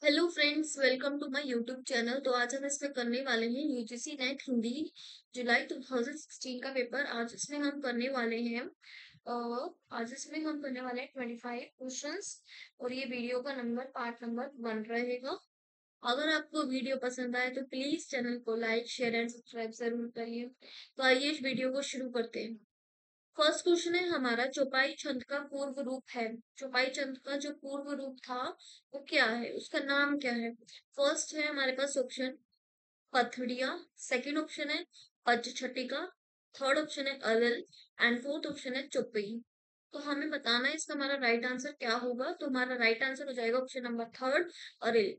Hello friends, welcome to my YouTube channel. तो आज हम इसमें करने वाले हैं यूजीसी नेट हिंदी जुलाई 2016 का पेपर। आज इसमें हम करने वाले हैं 25 क्वेश्चंस और ये वीडियो का नंबर पार्ट नंबर 1 रहेगा। अगर आपको वीडियो पसंद आए तो प्लीज चैनल को लाइक शेयर एंड सब्सक्राइब जरूर करिए। तो आइए इस वीडियो को शुरू करते हैं। फर्स्ट क्वेश्चन है हमारा, चौपाई छंद का पूर्व रूप है। चौपाई छंद का जो पूर्व रूप था वो क्या है, उसका नाम क्या है? फर्स्ट है हमारे पास ऑप्शन पथड़िया, सेकंड ऑप्शन है पंचछटिका, थर्ड ऑप्शन है अरल एंड फोर्थ ऑप्शन है चौपाई। तो हमें बताना है इसका हमारा राइट आंसर क्या होगा। तो हमारा राइट आंसर हो जाएगा ऑप्शन नंबर थर्ड, अरल।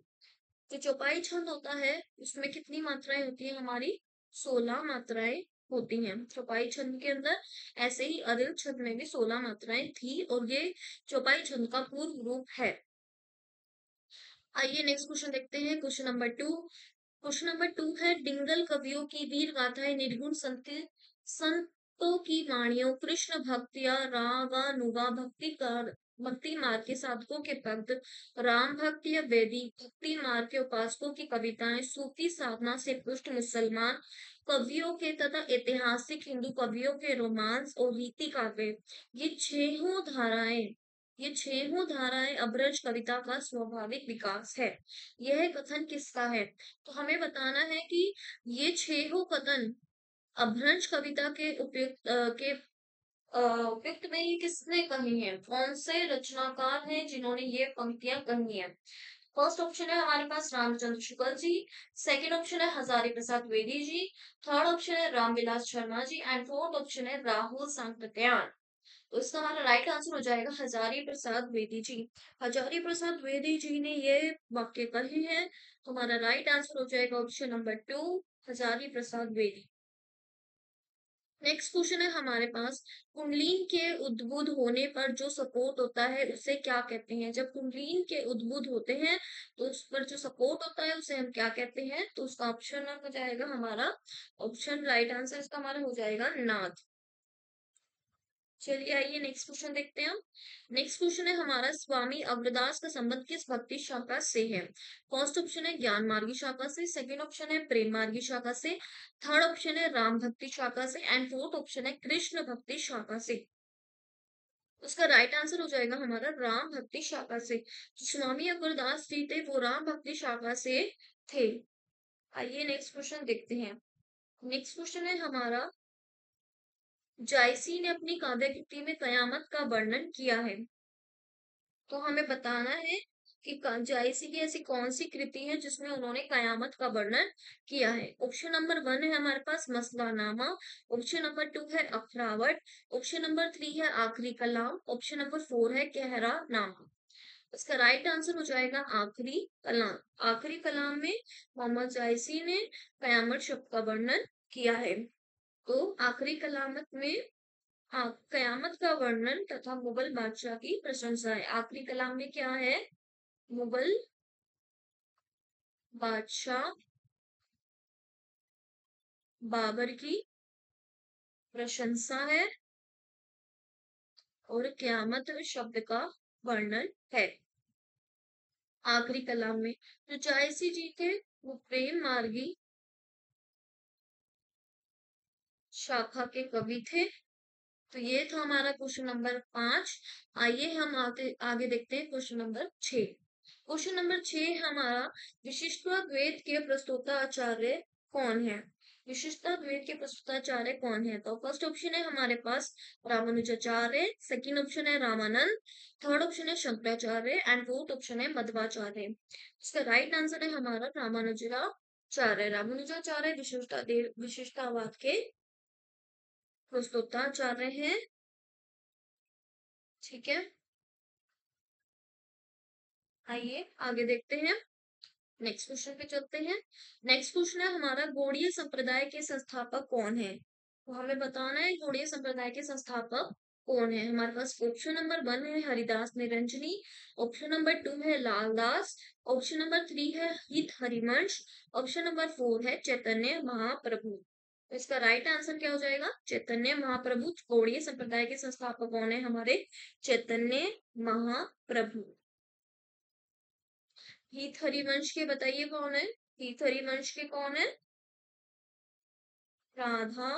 जो चौपाई छंद होता है उसमें कितनी मात्राएं होती है हमारी? 16 मात्राएं होती हैं चौपाई छंद के अंदर। ऐसे ही अरिल छंद में भी 16 मात्राएं थी और ये चौपाई छंद का पूर्व रूप है। आइए नेक्स्ट क्वेश्चन देखते हैं। क्वेश्चन नंबर टू है, डिंगल कवियों की वीर गाथाएं निर्गुण संतों की वाणियों, कृष्ण भक्तिया रागानुगा भक्ति मार्ग के साधकों के पद, राम भक्ति या वैदिक भक्ति मार्ग के उपासकों की कविताएं, सूफी साधना से पुष्ट मुसलमान कवियों के तथा ऐतिहासिक हिंदू कवियों के रोमांस और रीति काव्य, ये छहों धाराएं अब्रज कविता का स्वाभाविक विकास है। यह कथन किसका है? तो हमें बताना है कि ये छहों कथन अभ्रंश कविता के उपयुक्त में ये किसने कही है? कौन से रचनाकार हैं जिन्होंने ये पंक्तियां कही हैं? फर्स्ट ऑप्शन है हमारे पास रामचंद्र शुक्ल जी, सेकंड ऑप्शन है हजारी प्रसाद द्विवेदी जी, थर्ड ऑप्शन है Ramvilas Sharma ji and fourth option है राहुल सांकृत्यायन। तो इसका हमारा राइट आंसर हो जाएगा हजारी प्रसाद द्विवेदी जी। हजारी प्रसाद द्विवेदी जी ने ये वाक्य कहे हैं। तो हमारा राइट आंसर हो जाएगा option number two, Hazari Prasad Dwivedi. Next question है हमारे पास, कुंडलीन के उद्बुद्ध होने पर जो सपोर्ट होता है उसे क्या कहते हैं? जब कुंडलीन के उद्बुद्ध होते हैं तो उस पर जो सपोर्ट होता है उसे हम क्या कहते हैं? तो उसका ऑप्शन हो जाएगा हमारा ऑप्शन, राइट आंसर इसका हमारा हो जाएगा नाद। चलिए आइए नेक्स्ट क्वेश्चन देखते हैं हम। नेक्स्ट क्वेश्चन है हमारा, स्वामी अग्रदास का संबंध किस भक्ति शाखा से है? फर्स्ट ऑप्शन है ज्ञान मार्गी शाखा से, सेकंड ऑप्शन है प्रेम मार्गी शाखा से, थर्ड ऑप्शन है राम भक्ति शाखा से एंड फोर्थ ऑप्शन है कृष्ण भक्ति शाखा से। उसका राइट आंसर हो जाएगा हमारा राम भक्ति शाखा से। जो स्वामी अग्रदास जी थे वो राम भक्ति शाखा से थे। आइए नेक्स्ट क्वेश्चन देखते हैं। नेक्स्ट क्वेश्चन है हमारा, जायसी ने अपनी काव्य कृति में कयामत का वर्णन किया है। तो हमें बताना है कि जायसी की ऐसी कौन सी कृति है जिसमें उन्होंने कयामत का वर्णन किया है। ऑप्शन नंबर वन है हमारे पास मसलानामा, ऑप्शन नंबर टू है अखरावट, ऑप्शन नंबर थ्री है आखिरी कलाम, ऑप्शन नंबर फोर है गहरा नामा। इसका राइट आंसर हो जाएगा आखिरी कलाम। आखिरी कलाम में मोहम्मद जायसी ने कयामत शब्द का वर्णन किया है। तो आखिरी कलामत में कयामत का वर्णन तथा मुगल बादशाह की प्रशंसा है। आखिरी कलाम में क्या है? मुगल बादशाह बाबर की प्रशंसा है और कयामत शब्द का वर्णन है आखिरी कलाम में। जो जायसी जी थे वो प्रेम मार्गी शाखा के कवि थे। तो ये था हमारा क्वेश्चन नंबर 5। आइए हम आगे आगे देखते हैं क्वेश्चन नंबर 6। क्वेश्चन नंबर 6 हमारा, विशिष्टाद्वैत के प्रस्तोताचार्य कौन है? विशिष्टाद्वैत के प्रस्तोताचार्य कौन है? तो फर्स्ट ऑप्शन है हमारे पास रामानुजाचार्य, सेकंड ऑप्शन है रामानंद, थर्ड ऑप्शन है शंकराचार्य एंड फोर्थ ऑप्शन है मध्वाचार्य। इसका राइट आंसर है हमारा रामानुजाचार्य। रामानुजाचार्य विशिष्टाद्वैत के प्रस्तोताचार्य हैं। ठीक है, आइए आगे देखते हैं। नेक्स्ट क्वेश्चन पे चलते हैं। नेक्स्ट क्वेश्चन है हमारा, गौड़ीय संप्रदाय के संस्थापक कौन है? तो हमें बताना है गौड़ीय संप्रदाय के संस्थापक कौन है। हमारे पास ऑप्शन नंबर वन है Haridas Niranjani, option number two है लालदास, ऑप्शन नंबर थ्री है हित हरिवंश, ऑप्शन नंबर फोर है चैतन्य महाप्रभु। तो इसका राइट आंसर क्या हो जाएगा? चैतन्य महाप्रभु। गौड़ीय संप्रदाय के संस्थापक कौन है? हमारे चैतन्य महाप्रभु। हीथ हरिवंश के बताइए कौन है? हीथ हरिवंश के कौन है? राधा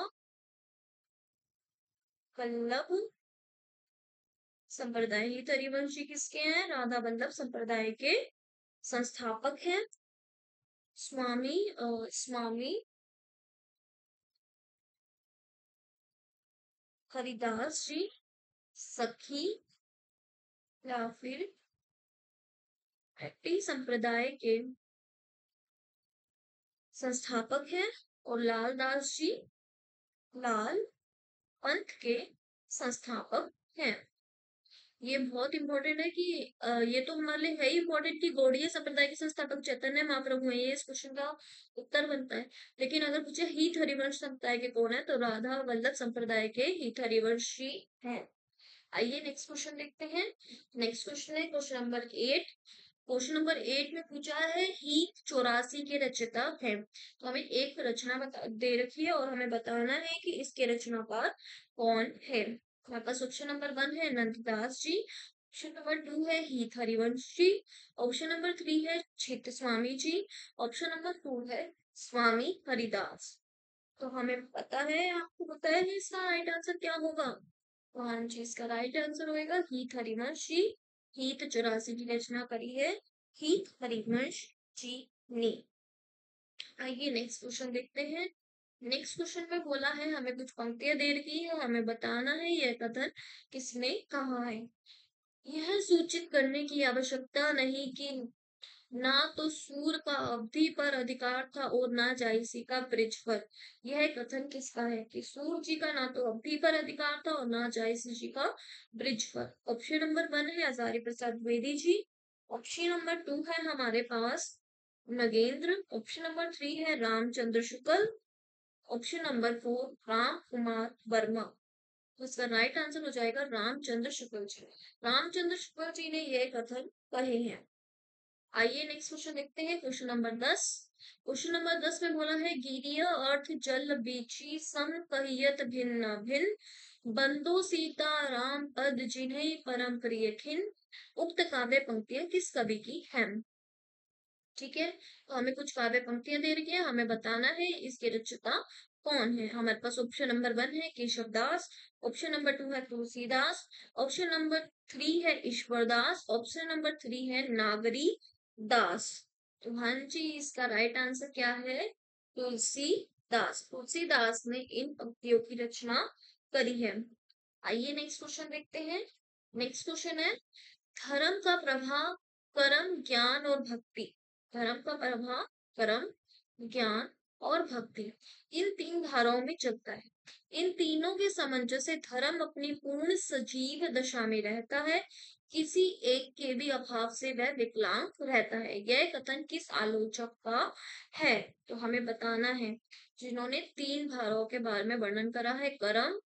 वल्लभ संप्रदाय। हीथ हरिवंशी किसके हैं? राधा वल्लभ संप्रदाय के संस्थापक हैं। स्वामी हरिदास जी सखी या फिर भक्ति संप्रदाय के संस्थापक हैं। और लाल दास जी लाल पंथ के संस्थापक हैं। ये बहुत इंपॉर्टेंट है कि ये तो हमारे लिए है ही इंपॉर्टेंट कि गौड़ीय संप्रदाय के संस्थापक चैतन्य महाप्रभु है, ये इस क्वेश्चन का उत्तर बनता है। लेकिन अगर पूछे हीथ हरिवंश संप्रदाय के कौन है, तो राधा वल्लभ संप्रदाय के हीथ हरिवंशी हैं। आइए नेक्स्ट क्वेश्चन देखते हैं। नेक्स्ट क्वेश्चन है क्वेश्चन नंबर 8। क्वेश्चन नंबर 8 में पूछा है हीथ 84 के रचयिता है। तो हमें एक रचना दे रखी है और हमें बताना है कि इसके रचनाकार कौन है। हमारे पास ऑप्शन नंबर 1 है नंददास जी, ऑप्शन नंबर 2 है Heath Harivansh ji, option number 3 है चित्त स्वामी जी, ऑप्शन नंबर 4 है स्वामी हरिदास। तो हमें पता है, आपको पता है इसका राइट आंसर क्या होगा? तो हाँ जी, इसका राइट आंसर होएगा हीथ हरिवंश जी। हीथ 84 की रचना करी है हीथ हरिवंश जी ने। आइए नेक्स्ट क्वेश्चन देखते हैं। नेक्स्ट क्वेश्चन में बोला है, हमें कुछ पंक्तियां दे रखी है, हमें बताना है यह कथन किसने कहा है। यह सूचित करने की आवश्यकता नहीं कि ना तो सूर का अवधि पर अधिकार था और ना जायसी का ब्रिज पर। यह कथन किसका है कि सूर जी का ना तो अवधि पर अधिकार था और ना जायसी जी का ब्रिज पर? ऑप्शन नंबर 1 है आचार्य प्रसाद द्विवेदी जी, ऑप्शन नंबर 2 है हमारे पास नगेंद्र, ऑप्शन नंबर 3 है रामचंद्र शुक्ल, ऑप्शन नंबर 4 राम कुमार वर्मा। तो इसका राइट आंसर हो जाएगा रामचंद्र शुक्ल जी। रामचंद्र शुक्ल जी ने यह कथन कहे हैं। आइए नेक्स्ट क्वेश्चन देखते हैं क्वेश्चन नंबर 10। क्वेश्चन नंबर 10 में बोला है गिरिय अर्थ जल बीची सम कहियत भिन्न भिन्न बंदो सीता राम पद जिन्हें परम प्रिय खिन। उक्त काव्य पंक्तियां किस कवि की हैं? ठीक है, तो हमें कुछ काव्य पंक्तियां दे रखी है, हमें बताना है इसके रचयिता कौन है। हमारे पास ऑप्शन नंबर 1 है केशव दास, ऑप्शन नंबर 2 है तुलसीदास, ऑप्शन नंबर 3 है ईश्वर दास, ऑप्शन नंबर 3 है नागरी दास। तो हाँ जी, इसका राइट आंसर क्या है? तुलसीदास। तुलसीदास ने इन पंक्तियों की रचना करी है। आइए नेक्स्ट क्वेश्चन देखते हैं। नेक्स्ट क्वेश्चन है धर्म का प्रभाव कर्म ज्ञान और भक्ति। धर्म का प्रभाव कर्म ज्ञान और भक्ति इन तीन धाराओं में चलता है। इन तीनों के सामंजस्य से धर्म अपनी पूर्ण सजीव दशा में रहता है, किसी एक के भी अभाव से वह विकलांग रहता है। यह कथन किस आलोचक का है? तो हमें बताना है, जिन्होंने तीन धाराओं के बारे में वर्णन करा है, कर्म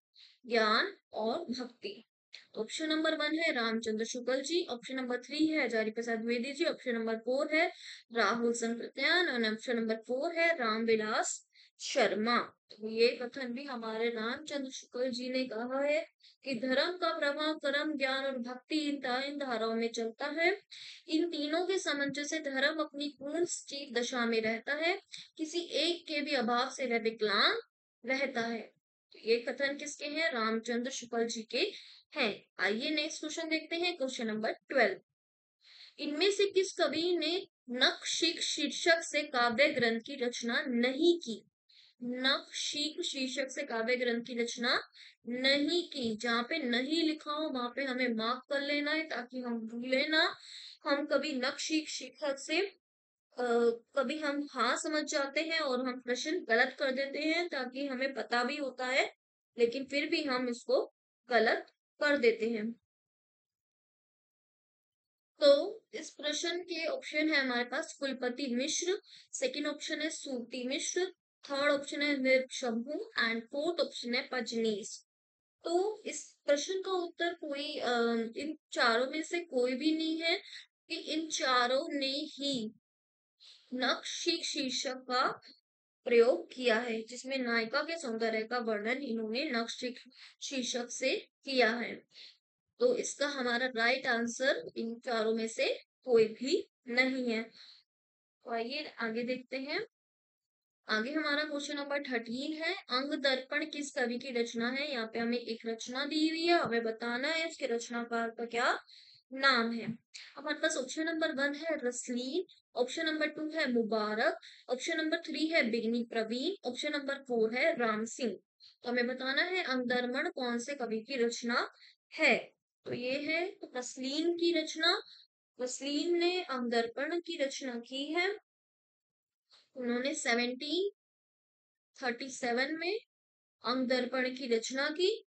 ज्ञान और भक्ति। ऑप्शन नंबर 1 है रामचंद्र शुक्ल जी, ऑप्शन नंबर 3 है आचार्य प्रसाद द्विवेदी जी, ऑप्शन नंबर 4 है राहुल संकृत्यान और ऑप्शन नंबर 4 है रामविलास शर्मा। तो ये कथन भी हमारे रामचंद्र शुक्ल जी ने कहा है कि धर्म का प्रभाव कर्म ज्ञान और भक्ति इन धाराओं में चलता है। इन तीनों के सामंजस्य से धर्म अपनी पूर्ण सजीव दशा में रहता है, किसी एक के भी अभाव से वह विकलांग रहता है। तो ये कथन किसके हैं? रामचंद्र शुक्ल जी के है। आइए नेक्स्ट क्वेश्चन देखते हैं क्वेश्चन नंबर 12। इनमें से किस कवि ने नखशिख शीर्षक से काव्य ग्रंथ की रचना नहीं की? नखशिख शीर्षक से काव्य ग्रंथ की रचना नहीं की। जहाँ पे नहीं लिखा हो वहां पे हमें मार्क कर लेना है ताकि हम भूले ना। हम कभी नखशिख शीर्षक से कभी हम हाँ समझ जाते हैं और हम प्रश्न गलत कर देते हैं, ताकि हमें पता भी होता है लेकिन फिर भी हम इसको गलत कर देते हैं। तो इस प्रश्न के ऑप्शन है हमारे पास कुलपति मिश्र, सेकंड ऑप्शन है सूती मिश्र, थर्ड ऑप्शन है नृप शंभू एंड फोर्थ ऑप्शन है पजनीस। तो इस प्रश्न का उत्तर कोई इन चारों में से कोई भी नहीं है, कि इन चारों ने ही नखशिख शीर्षक का प्रयोग किया है, जिसमें नायिका के सौंदर्य का वर्णन इन्होंने नखशिख शीर्षक से किया है। तो इसका हमारा राइट आंसर इन चारों में से कोई भी नहीं है। तो आइए आगे देखते हैं। आगे हमारा क्वेश्चन नंबर 13 है, अंग दर्पण किस कवि की रचना है। यहाँ पे हमें एक रचना दी हुई है, हमें बताना है इसके रचनाकार का क्या नाम है। हमारे पास ऑप्शन नंबर 1 है रसलीन, ऑप्शन नंबर 2 है मुबारक, ऑप्शन नंबर 3 है बेनी प्रवीण, ऑप्शन नंबर 4 है राम सिंह। तो हमें बताना है अंग दर्पण कौन से कवि की रचना है। तो ये है रसलीन की रचना। रसलीन ने अंग दर्पण की रचना की है। उन्होंने 1737 में अंग दर्पण की रचना की।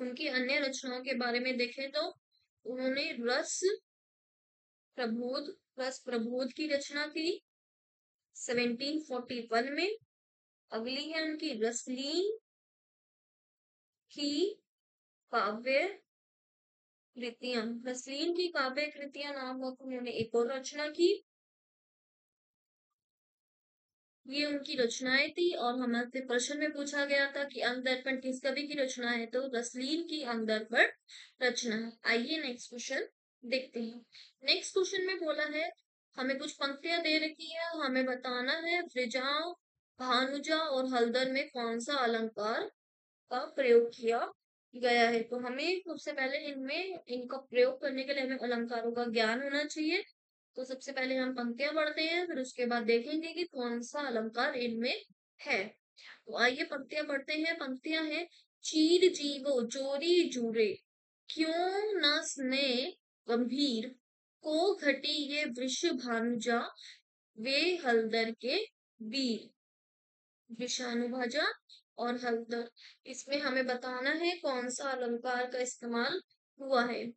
उनकी अन्य रचनाओं के बारे में देखें तो उन्होंने प्रबोध रस प्रबोध की रचना की 1741 में। अगली है उनकी रसलीन की काव्य कृतियां। रसलीन की काव्य कृतियां नामक उन्होंने एक और रचना की। ये उनकी रचनाएं थी और हमारे प्रश्न में पूछा गया था कि अंग दर्पण किस कवि की रचना है, तो रसलीन की अंग दर्पण रचना है। आइए नेक्स्ट क्वेश्चन देखते हैं। नेक्स्ट क्वेश्चन में बोला है, हमें कुछ पंक्तियां दे रखी है, हमें बताना है वृजा, भानुजा और हल्दर में कौन सा अलंकार का प्रयोग किया गया है। तो हमें सबसे पहले इनमें इनका प्रयोग करने के लिए हमें अलंकारों का ज्ञान होना चाहिए। तो सबसे पहले हम पंक्तियां पढ़ते हैं, फिर उसके बाद देखेंगे कि कौन सा अलंकार इनमें है। तो आइए पंक्तियां पढ़ते हैं। पंक्तियां हैं, चीर जीवो जोरी जूरे, क्यों न स्नेह गंभीर, को घटी ये वृष भानुजा, वे हलदर के वीर। वृषानुभाजा और हलदर, इसमें हमें बताना है कौन सा अलंकार का इस्तेमाल हुआ है।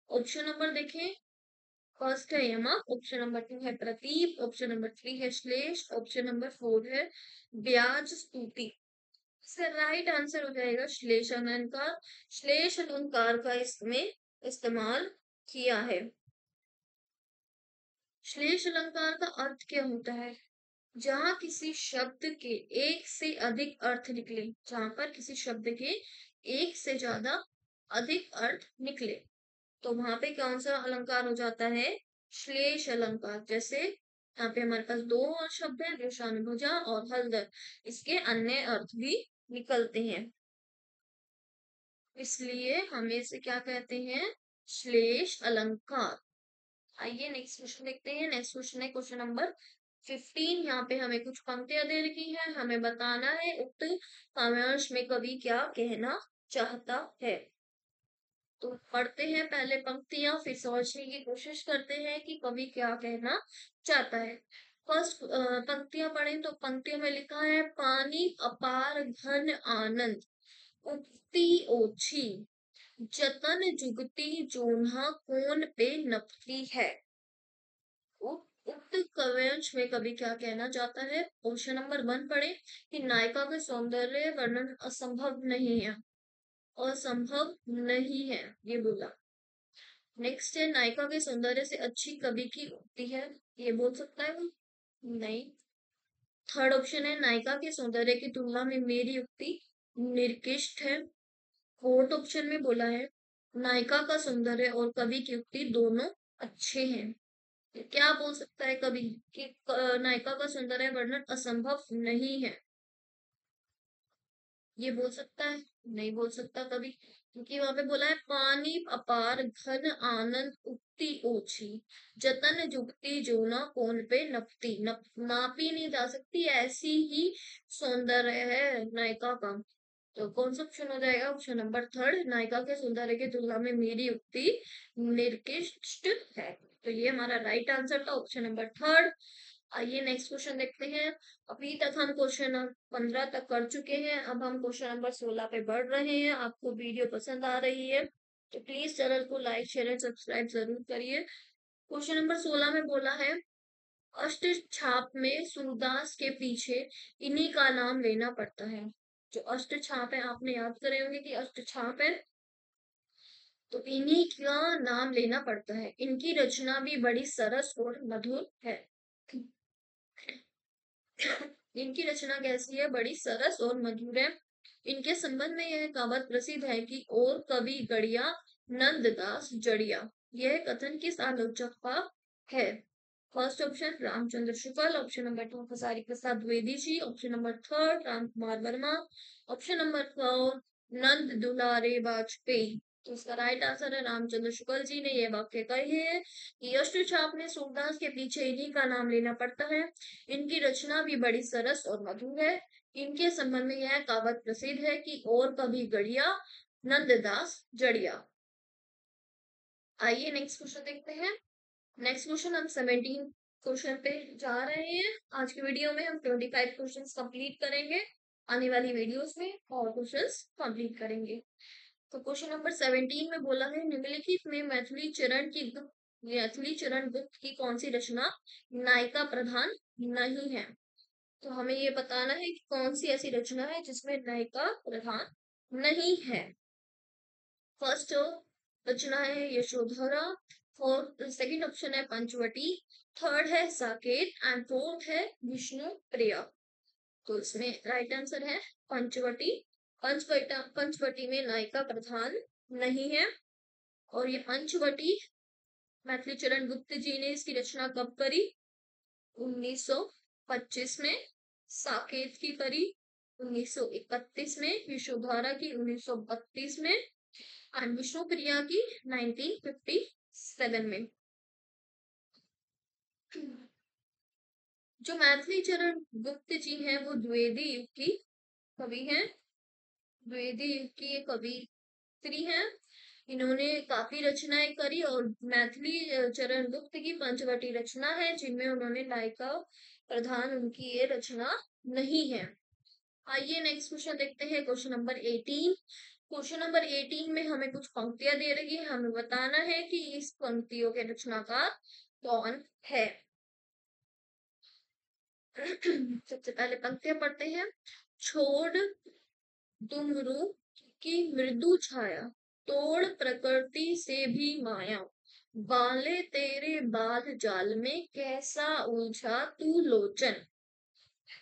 ऑप्शन नंबर देखें। फर्स्ट है यमक, ऑप्शन नंबर 2 है प्रतीप, ऑप्शन नंबर 3 है श्लेष, ऑप्शन नंबर 4 है ब्याज स्तुति। इसका राइट आंसर हो जाएगा श्लेष अलंकार। श्लेष अलंकार का इसमें इस्तेमाल किया है। श्लेष अलंकार का अर्थ क्या होता है, जहां किसी शब्द के एक से अधिक अर्थ निकले, जहां पर किसी शब्द के एक से ज्यादा अधिक अर्थ निकले, तो वहां पे कौन सा अलंकार हो जाता है, श्लेष अलंकार। जैसे यहाँ पे हमारे पास दो और शब्द है, वृषानुभुजा और हलदर, इसके अन्य अर्थ भी निकलते हैं, इसलिए हमें इसे क्या कहते हैं, श्लेष अलंकार। आइए नेक्स्ट क्वेश्चन देखते हैं। नेक्स्ट क्वेश्चन है क्वेश्चन नंबर 15। यहाँ पे हमें कुछ पंक्तियां दे रखी है, हमें बताना है उक्त काव्यांश में कवि क्या कहना चाहता है। तो पढ़ते हैं पहले पंक्तियां, फिर समझने की कोशिश करते हैं कि कवि क्या कहना चाहता है। फर्स्ट पंक्तियां पढ़ें तो पंक्तियों में लिखा है, पानी अपार घन आनंद, उगती ओछी, जतन जुगती जोन्हा कोन पे नपती है। उक्त काव्यांश में कवि क्या कहना चाहता है। ऑप्शन नंबर 1 पढ़े कि नायिका का सौंदर्य वर्णन असंभव नहीं है, असंभव नहीं है ये बोला। नेक्स्ट है, नायिका के सौंदर्य से अच्छी कवि की उक्ति है, ये बोल सकता है वो, नहीं। थर्ड ऑप्शन है, नायिका के सौंदर्य की तुलना में मेरी उक्ति निर्कृष्ट है। फोर्थ ऑप्शन में बोला है, नायिका का सौंदर्य और कवि की उक्ति दोनों अच्छे हैं। तो क्या बोल सकता है कवि कि नायिका का सौंदर्य वर्णन असंभव नहीं है, ये बोल सकता है, नहीं बोल सकता कभी, क्योंकि वहां पे बोला है, पानी अपार घन आनंद उगती ओछी, जतन जुगती जोना कोन पे नपती। नापी नहीं जा सकती, ऐसी ही सौंदर्य है नायिका का। तो कौन सा ऑप्शन हो जाएगा, ऑप्शन नंबर 3, नायिका के सौंदर्य की तुलना में मेरी उक्ति निर्कृष्ट है। तो ये हमारा राइट आंसर था, ऑप्शन नंबर 3। आइए नेक्स्ट क्वेश्चन देखते हैं। अभी तक हम क्वेश्चन 15 तक कर चुके हैं, अब हम क्वेश्चन नंबर 16 पे बढ़ रहे हैं। आपको वीडियो पसंद आ रही है तो प्लीज चैनल को लाइक शेयर एंड सब्सक्राइब जरूर करिए। क्वेश्चन नंबर 16 में बोला है, अष्ट छाप में सूरदास के पीछे इन्हीं का नाम लेना पड़ता है। जो अष्ट छाप है, आपने याद करे होंगे कि अष्ट छाप है, तो इन्हीं का नाम लेना पड़ता है। इनकी रचना भी बड़ी सरस और मधुर है। इनकी रचना कैसी है, बड़ी सरस और मधुर है। इनके संबंध में यह कहावत प्रसिद्ध है कि और कवि गढ़िया नंददास जड़िया। यह कथन किस आलोचक का है? First option Ramchandra Shukla, option number 2 Hazari Prasad Dwivedi ji, option number 3 Ram Kumar Varma, option number 4 Nand Dulare Vajpeyi. तो इसका राइट आंसर है रामचंद्र शुक्ल जी ने ये वाक्य कहे है कि यश छाप में सूरदास के पीछे इन्हीं का नाम लेना पड़ता है। इनकी रचना भी बड़ी सरस और मधुर है। इनके संबंध में यह कहावत प्रसिद्ध है कि और कभी गढ़िया नंददास जड़िया। आइए नेक्स्ट क्वेश्चन देखते हैं। नेक्स्ट क्वेश्चन हम 17 क्वेश्चन पे जा रहे हैं। आज की वीडियो में हम 25 क्वेश्चंस कंप्लीट करेंगे। आने वाली वीडियोस में और क्वेश्चंस कंप्लीट करेंगे। तो क्वेश्चन नंबर 17 में बोला है निम्नलिखित में मैथिली चरण गुप्त की कौन सी रचना नायिका प्रधान नहीं है? तो हमें ये बताना है कि कौन सी ऐसी रचना है जिसमें नायिका प्रधान नहीं है। फर्स्ट रचना है यशोधरा, फोर्थ सेकंड ऑप्शन है पंचवटी, थर्ड है साकेत एंड फोर्थ है विष्णु प्रिया। तो इसमें राइट आंसर है पंचवटी। पंचवटी में नायिका प्रधान नहीं है। और ये पंचवटी मैथिली चरण गुप्त जी ने इसकी रचना कब करी? 1925 में। साकेत की करी 1931 में, यशोधरा की 1932 में एंड विष्णु प्रिया की 1957 में। जो मैथिली चरण गुप्त जी हैं वो द्विवेदी युग की कवि हैं। द्विवेदी युग की ये कवित्री हैं। इन्होंने काफी रचनाएं करी और मैथिली चरण गुप्त की पंचवटी रचना है जिनमें उन्होंने नायिका प्रधान उनकी ये रचना नहीं है। आइए नेक्स्ट क्वेश्चन देखते हैं। Question number 18। क्वेश्चन नंबर 18 में हमें कुछ पंक्तियां दे रही है। हमें बताना है कि इस पंक्तियों के रचनाकार कौन है। सबसे पहले पंक्तियां पढ़ते हैं। छोड़ डुमरू की मृदु छाया, तोड़ प्रकृति से भी माया, बाले तेरे बाल जाल में कैसा उलझा तू लोचन।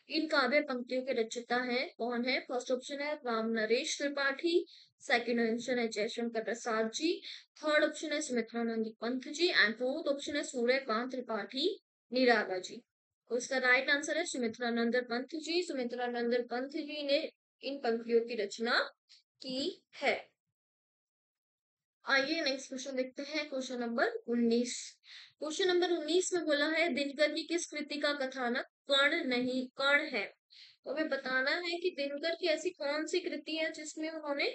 इन काव्य पंक्तियों के रचयिता है कौन है? फर्स्ट ऑप्शन है राम नरेश त्रिपाठी, सेकंड ऑप्शन है जयशंकर प्रसाद जी, थर्ड ऑप्शन है Sumitranand Pant ji and fourth option है सूर्यकांत त्रिपाठी निराला जी। तो इसका राइट आंसर है सुमित्रानंद पंत जी। सुमित्रानंद पंत जी ने इन पंक्तियों की रचना की है। आइए नेक्स्ट क्वेश्चन देखते हैं। Question number 19। क्वेश्चन नंबर 19 में बोला है दिनकर की किस कृति का कथानक कर्ण नहीं कर्ण है? तो हमें बताना है कि दिनकर की ऐसी कौन सी कृति है जिसमें उन्होंने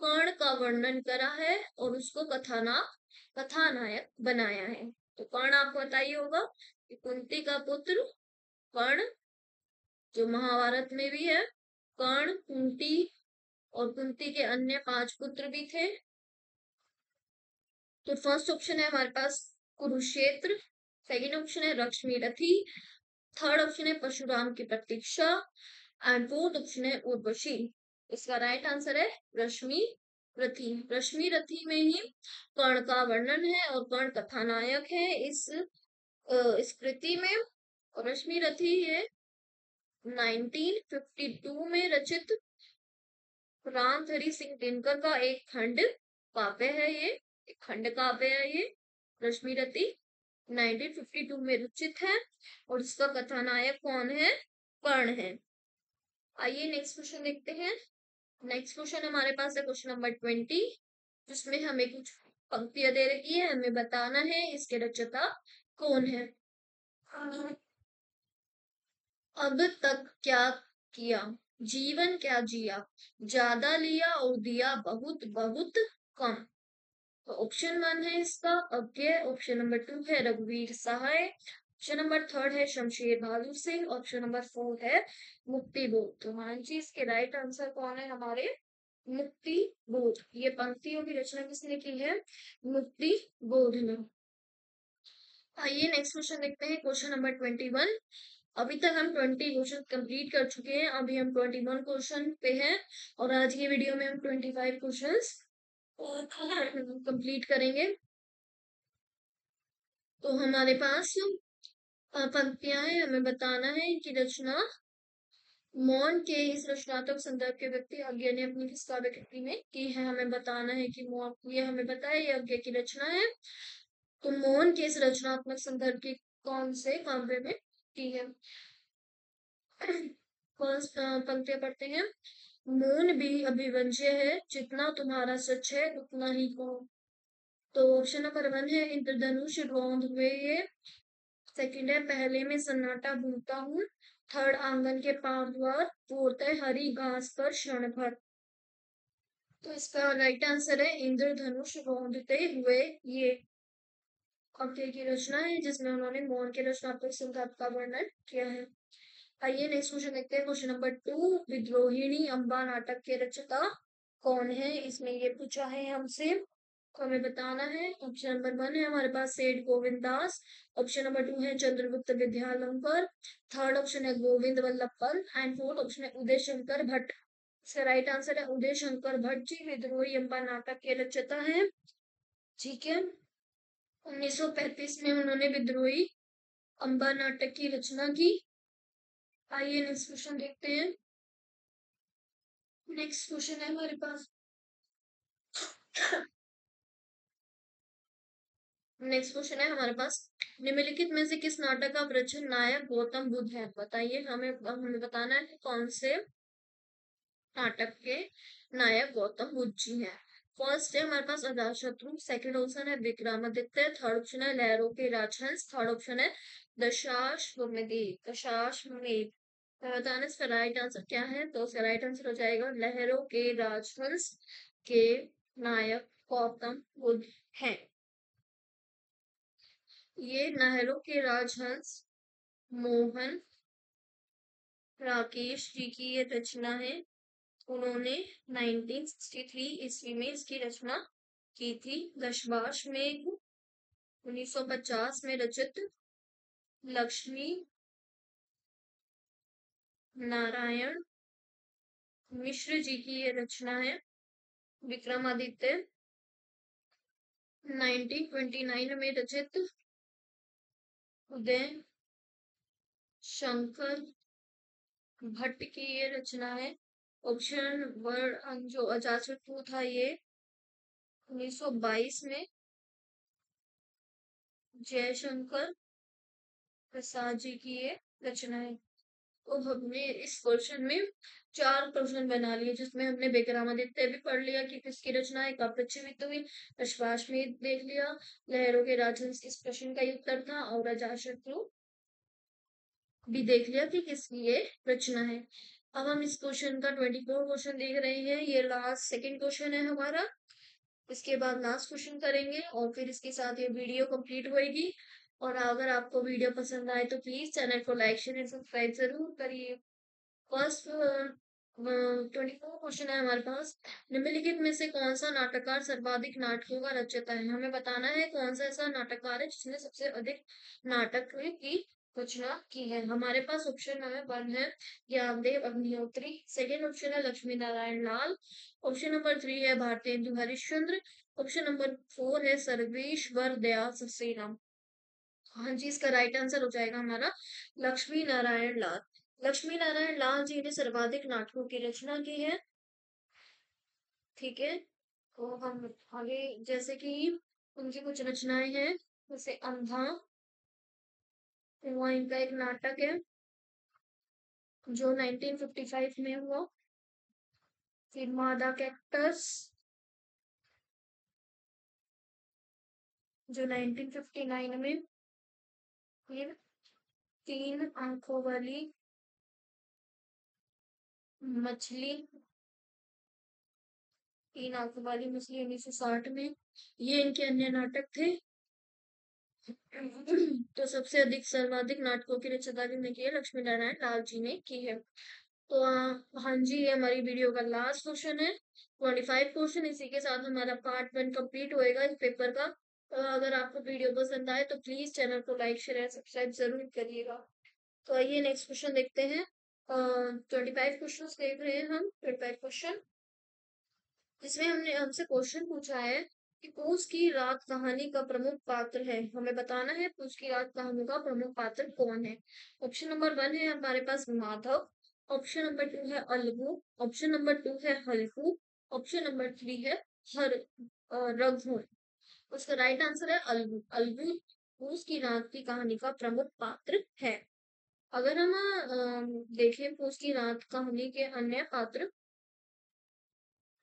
कर्ण का वर्णन करा है और उसको कथानायक बनाया है। तो कर्ण आपको बताइए होगा कि कुंती का पुत्र कर्ण, जो महाभारत में भी है। कर्ण, कुंती और कुंती के अन्य 5 पुत्र भी थे। तो फर्स्ट ऑप्शन है हमारे पास कुरुक्षेत्र, सेकंड ऑप्शन है लक्ष्मी रथी, थर्ड ऑप्शन है परशुराम की प्रतीक्षा एंड फोर्थ ऑप्शन है उर्वशी। इसका राइट आंसर है रश्मि रथी। रश्मि रथी में ही कर्ण का वर्णन है और कर्ण कथानायक है इस कृति में। और रश्मि रथी है 1952 में रचित रामधरी सिंह दिनकर का एक खंड काव्य है। ये एक खंड काव्य है ये रश्मि रथी 1952 में रचित है और इसका कथानायक कौन है? कर्ण है। आइए नेक्स्ट क्वेश्चन देखते हैं। नेक्स्ट क्वेश्चन हमारे पास है क्वेश्चन नंबर 20 जिसमें हमें कुछ पंक्तियां दे रखी है। हमें बताना है इसके रचयिता कौन है। अब तक क्या किया, जीवन क्या जिया, ज्यादा लिया और दिया बहुत बहुत कम। तो ऑप्शन 1 है इसका अज्ञे, ऑप्शन नंबर 2 है रघुवीर सहाय, ऑप्शन नंबर 3 है शमशेर बहादुर सिंह, ऑप्शन नंबर 4 है मुक्ति बोध। तो हाँ जी इसके राइट आंसर कौन है? हमारे मुक्ति बोध। ये पंक्तियों की रचना किसने की है? मुक्ति बोध ने। आइए नेक्स्ट क्वेश्चन देखते हैं। Question number 21। अभी तक हम 20 क्वेश्चन कंप्लीट कर चुके हैं। अभी हम 21 क्वेश्चन पे हैं और आज की वीडियो में हम 25 क्वेश्चंस कंप्लीट करेंगे। तो हमारे पास पंक्तियां हैं। हमें बताना है इनकी रचना मौन के इस रचनात्मक संदर्भ के व्यक्ति अज्ञे ने अपनी किस काव्य कृति में की है। हमें बताना है कि मौन, ये हमें पता है ये अज्ञे की रचना है। तो मौन के इस रचनात्मक संदर्भ की कौन से काव्य में की है। फर्स्ट पंक्तियां पढ़ते हैं। मौन भी अभिव्यंज्य है, जितना तुम्हारा सच है उतना ही कहो। तो ऑप्शन नंबर 1 है इंद्रधनुष रौंद हुए ये। सेकंड है पहले में सन्नाटा भूलता हूँ। थर्ड आंगन के पांव द्वार। फोर्थ है हरी घास पर क्षण भर। तो इसका राइट आंसर है इंद्रधनुष रौंदते हुए ये काव्य की रचना है, जिसमें उन्होंने मौन के रचनात्मक संदर्भ का वर्णन किया है। आइए नेक्स्ट क्वेश्चन देखते हैं। क्वेश्चन नंबर 2, विद्रोहिणी अम्बा नाटक के रचयिता कौन है। इसमें ये पूछा है हमसे, तो हमें बताना है। ऑप्शन नंबर 1 है हमारे पास सेठ गोविंद दास। ऑप्शन नंबर 2 है चंद्रगुप्त विद्यालंकर। थर्ड ऑप्शन है Govind Vallabh Pant and fourth option है उदय शंकर भट्ट। इसका राइट आंसर है उदय शंकर भट्ट जी विद्रोही अम्बा नाटक के रचयिता है। ठीक है, 1935 में उन्होंने विद्रोही अम्बा नाटक की रचना की। आइए नेक्स्ट क्वेश्चन देखते हैं। नेक्स्ट क्वेश्चन है हमारे पास। नेक्स्ट क्वेश्चन है हमारे पास, निम्नलिखित में से किस नाटक का प्रचन नायक गौतम बुद्ध है। बताइए, हमें बताना है कौन से नाटक के नायक गौतम बुद्ध जी हैं। फर्स्ट है हमारे पास अजातशत्रु। सेकंड ऑप्शन है विक्रमादित्य। थर्ड ऑप्शन है लहरों के राजहंस। थर्ड ऑप्शन है दशाश्वमेध। बताना इसका राइट आंसर क्या है। तो इसका राइट आंसर हो जाएगा लहरों के राजहंस के नायक गौतम बुद्ध हैं। ये लहरों के राजहंस मोहन राकेश जी की ये रचना है। उन्होंने 1963 ईस्वी में इसकी रचना की थी। दशाश्वमेध 1950 में रचित लक्ष्मी नारायण मिश्र जी की ये रचना है। विक्रमादित्य 1929 में रचित उदय शंकर भट्ट की ये रचना है। ऑप्शन वन जो अजातशत्रु था ये 1922 में जयशंकर प्रसाद जी की ये रचना है। तो हमने इस क्वेश्चन में 4 प्रश्न बना लिए, जिसमें हमने विक्रमादित्य भी पढ़ लिया कि किसकी रचना है, कब प्रचलित हुई। दशाश्वमेध देख लिया, लहरों के राजहंस इस प्रश्न का ही उत्तर था, और अजातशत्रु भी देख लिया कि किसकी ये रचना है। अब हम इस क्वेश्चन का 24 क्वेश्चन देख रहे हैं। ये लास्ट सेकंड क्वेश्चन है हमारा। इसके बाद लास्ट क्वेश्चन करेंगे और फिर इसके साथ ये वीडियो कंप्लीट होएगी। और अगर आपको वीडियो पसंद आए तो प्लीज चैनल को लाइक शेयर एंड सब्सक्राइब जरूर करिए। फर्स्ट 24 क्वेश्चन है हमारे पास। निम्नलिखित में से कौन सा नाटककार सर्वाधिक नाटकों का रचयिता है। हमें बताना है कौन सा ऐसा नाटककार है जिसने सबसे अधिक नाटक की रचना की है। हमारे पास ऑप्शन नंबर 1 है ज्ञानदेव अग्निहोत्री। सेकेंड ऑप्शन है लक्ष्मी नारायण लाल। ऑप्शन नंबर 3 है भारतेंदु हरिश्चंद्र। ऑप्शन नंबर 4 है सर्वेश्वर दयाल सक्सेना। हाँ जी, इसका राइट आंसर हो जाएगा हमारा लक्ष्मी नारायण लाल। लक्ष्मी नारायण लाल जी ने सर्वाधिक नाटकों की रचना की है। ठीक है, तो हम आगे जैसे कि उनकी कुछ रचनाएं हैं, जैसे अंधा, वो इनका एक नाटक है जो 1955 में हुआ। फिर मादा कैक्टस जो 1959 में। फिर तीन आंखों वाली मछली, तीन आंखों वाली मछली 1960 में। ये इनके अन्य नाटक थे। तो सबसे अधिक सर्वाधिक नाटकों की रचना किसने की है, लक्ष्मी नारायण लाल जी ने की है। तो हाँ जी, ये हमारी वीडियो का लास्ट क्वेश्चन है 25 क्वेश्चन। इसी के साथ हमारा पार्ट 1 कंप्लीट होएगा इस पेपर का। तो अगर आपको वीडियो पसंद आए तो प्लीज चैनल को लाइक शेयर एंड सब्सक्राइब जरूर करिएगा। तो आइए नेक्स्ट क्वेश्चन देखते हैं। 25 क्वेश्चन देख रहे हैं हम। 25 क्वेश्चन जिसमें हमने हमसे क्वेश्चन पूछा है कि पूस की रात कहानी का प्रमुख पात्र है। हमें बताना है पूस की रात कहानी का प्रमुख पात्र कौन है। ऑप्शन नंबर 1 है हमारे पास माधव। ऑप्शन नंबर 2 है अलगू, ऑप्शन नंबर 2 है हल्कू, ऑप्शन नंबर 3 है हर रघु। उसका राइट आंसर है अलगू। अलगू पूस की रात की कहानी का प्रमुख पात्र है। अगर हम देखें पूस की रात कहानी के अन्य पात्र,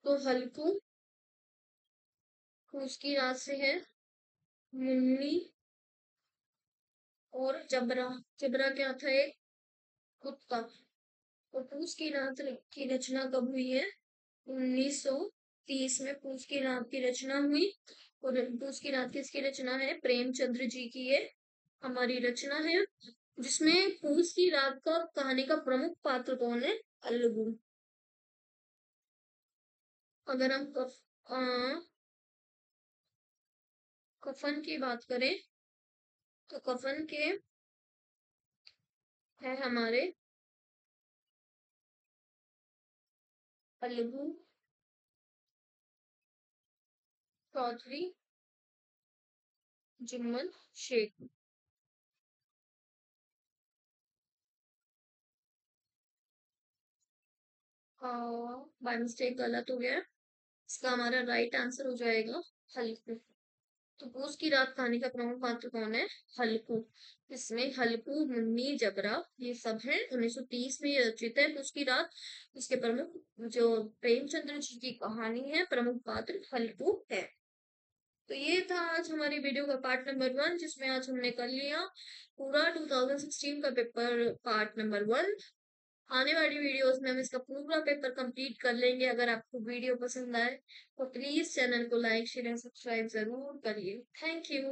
तो हल्कू पूस की रात से है, मुन्नी और जबरा। जबरा क्या था? एक कुत्ता। और पूस की रात की रचना कब हुई है? 1930 में पूस की रात की रचना हुई। और पूस की रात किसकी रचना है? प्रेमचंद्र जी की ये हमारी रचना है, जिसमें पूस की रात का कहानी का प्रमुख पात्र कौन है? अलगू। अगर हम कफन की बात करें, तो कफन के है हमारे अलगू चौधरी जुम्मन शेख। बाय मिस्टेक गलत हो गया। इसका हमारा राइट आंसर हो जाएगा हल्कू। तो पूस की रात कहानी का प्रमुख पात्र कौन है? हल्कू। इसमें हल्कू, मुन्नी, जबरा ये सब है। 1930 में ये रचित है पूस की रात। इसके प्रमुख जो प्रेमचंद्र जी की कहानी है, प्रमुख पात्र हल्कू है। तो ये था आज हमारी वीडियो का पार्ट नंबर 1, जिसमें आज हमने कर लिया पूरा 2016 का पेपर पार्ट नंबर 1। आने वाली वीडियोस में हम इसका पूरा पेपर कंप्लीट कर लेंगे। अगर आपको वीडियो पसंद आए तो प्लीज चैनल को लाइक शेयर एंड सब्सक्राइब जरूर करिए। Thank you.